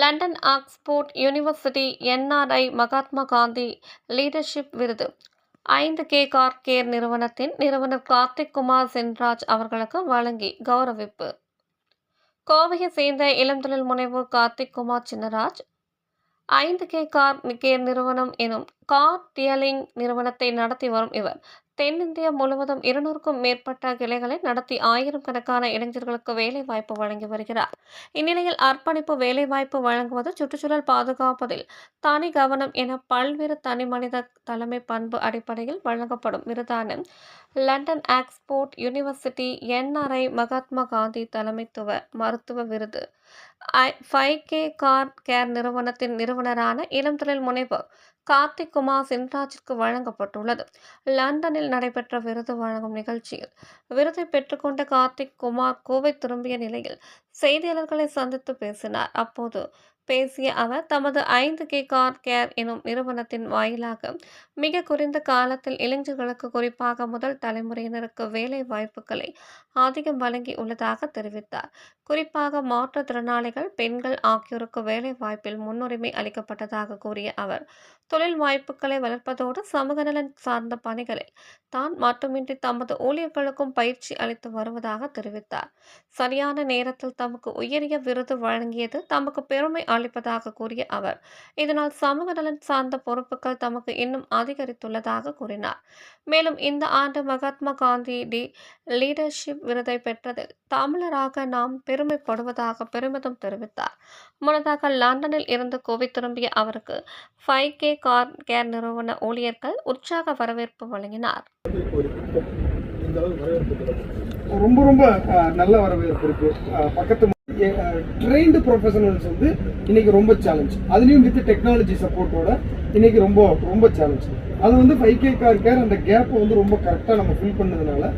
London Oxford university NRI Mahatma Gandhi leadership விருது 5K car care நிறுவனத்தின் நிறுவனர் கார்த்திக் குமார் சென்ராஜ் அவர்களுக்கு வழங்கி கௌரவிப்பு. கோவையை சேர்ந்த இளம் தொழில் முனைவோர் Karthik Kumar Chinnaraj 5K car care நிறுவனம் எனும் கார் டியலிங் நிறுவனத்தை நடத்தி வரும் இவர் தென்னிந்தியா முழுவதும் 200க்கும் மேற்பட்ட கிளைகளை நடத்தி ஆயிரக்கணக்கான இளைஞர்களுக்கு வேலைவாய்ப்பு வழங்கி வருகிறார். இந்நிலையில் அர்ப்பணிப்பு வேலைவாய்ப்பு வழங்குவது, சுற்றுச்சூழல் பாதுகாப்பதில் தனி கவனம் என பல்வேறு தனிமனித தலைமை பண்பு அடிப்படையில் வழங்கப்படும் விருதான London Oxford university NRI Mahatma Gandhi தலைமைத்துவ மருத்துவ விருது 5K கார் கேர் நிறுவனத்தின் நிறுவனரான இளம் தொழில் முனைவோர் கார்த்திக் குமார் சென்ராஜிற்கு வழங்கப்பட்டுள்ளது. லண்டனில் நடைபெற்ற விருது வழங்கும் நிகழ்ச்சியில் விருதை பெற்றுக்கொண்ட கார்த்திக் குமார் கோவை திரும்பிய நிலையில் செய்தியாளர்களை சந்தித்து பேசினார். அப்போது பேசிய அவர், தமது 5K கார் கேர் எனும் நிறுவனத்தின் வாயிலாக மிக குறைந்த காலத்தில் இளைஞர்களுக்கு, குறிப்பாக முதல் தலைமுறையினருக்கு வேலை வாய்ப்புகளை அதிகம் வழங்கி உள்ளதாக தெரிவித்தார். குறிப்பாக மாற்றுத்திறனாளிகள், பெண்கள் ஆகியோருக்கு வேலை வாய்ப்பில் முன்னுரிமை அளிக்கப்பட்டதாக கூறிய அவர், தொழில் வாய்ப்புகளை வளர்ப்பதோடு சமூக நலன் சார்ந்த பணிகளில் தான் மட்டுமின்றி தமது ஊழியர்களுக்கும் பயிற்சி அளித்து வருவதாக தெரிவித்தார். சரியான நேரத்தில் தமக்கு உயரிய விருது வழங்கியது தமக்கு பெருமை அளிப்பதாக கூறிய அவர், இதனால் சமூக நலன் சார்ந்த பொறுப்புகள் தமக்கு இன்னும் அதிகரித்துள்ளதாக கூறினார். மேலும் இந்த ஆண்டு மகாத்மா காந்தி லீடர்ஷிப் விருதை பெற்றதில் தமிழராக நாம் பெருமைப்படுவதாக பெருமிதம் தெரிவித்தார். முன்னதாக லண்டனில் இருந்து கோவை திரும்பிய அவருக்கு 5K கார் கேர் நிறுவன ஊழியர்கள் உற்சாக வரவேற்பு வழங்கினார். ரொம்ப ரொம்ப நல்ல வரவேற்பு இருக்கு. பக்கத்து ட்ரெயின்டு ப்ரொஃபஷனல்ஸ் வந்து இன்னைக்கு ரொம்ப சேலஞ்ச், அதுலேயும் வித் டெக்னாலஜி சப்போர்ட்டோட இன்னைக்கு ரொம்ப ரொம்ப சேலஞ்ச். அது வந்து 5K கார் கேர் அந்த கேப்பை வந்து ரொம்ப கரெக்டாக நம்ம ஃபில் பண்ணதுனால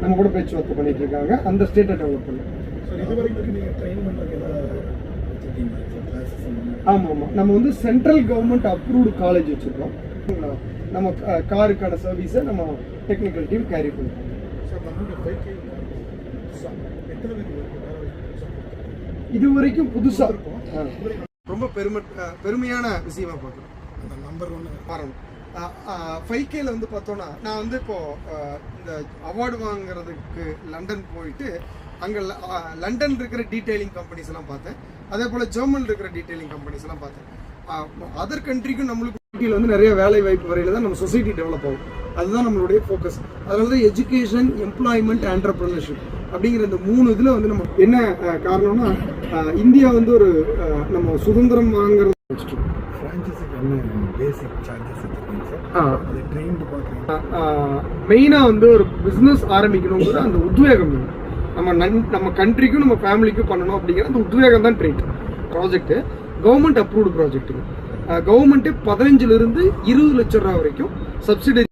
நம்ம கூட பேச்சுவார்த்தை பண்ணிட்டு இருக்காங்க. அந்த ஸ்டேட்டை டெவலப் பண்ணி ஆமாம், நம்ம வந்து சென்ட்ரல் கவர்மெண்ட் அப்ரூவ்டு காலேஜ் வச்சுருக்கோம். நம்ம காருக்கான சர்வீஸை நம்ம டெக்னிக்கல் டீம் கேரி பண்ணுறோம். இது வரைக்கும் புதுசாக இருக்கும், ரொம்ப பெருமையான விஷயமா பார்க்குறோம். அந்த நம்பர் 1 காரணம் 5Kல வந்து பார்த்தோன்னா, நான் வந்து இப்போது இந்த அவார்டு வாங்குறதுக்கு லண்டன் போயிட்டு அங்கே லண்டன் இருக்கிற டீட்டெயிலிங் கம்பெனிஸ் எல்லாம் பார்த்தேன். அதே போல் ஜெர்மன் இருக்கிற டீட்டெயிலிங் கம்பெனிஸ் எல்லாம் பார்த்தேன். அதர் கண்ட்ரிக்கும் நம்மளுக்கு வந்து நிறைய வேலை வாய்ப்பு வரையில தான் நம்ம சொசைட்டி டெவலப் ஆகும். அதுதான் நம்மளுடைய ஃபோக்கஸ். அதனால தான் எஜுகேஷன், எம்ப்ளாய்மெண்ட், ஆண்டர்பிரினர்ஷிப் அப்படிங்கிற இந்த 3 இதில் வந்து நம்ம என்ன காரணம்னா, இந்தியா வந்து ஒரு நம்ம சுதந்திரம் வாங்குறது மெயினாக வந்து ஒரு பிஸ்னஸ் ஆரம்பிக்கணுங்கிற அந்த உத்வேகம் நம்ம கண்ட்ரிக்கும் நம்ம ஃபேமிலிக்கும் பண்ணணும் அப்படிங்கிற அந்த உத்வேகம் தான் treat project. Government approved project. Government 15 to 20 லட்சம் ரூபா வரைக்கும் சப்சிடி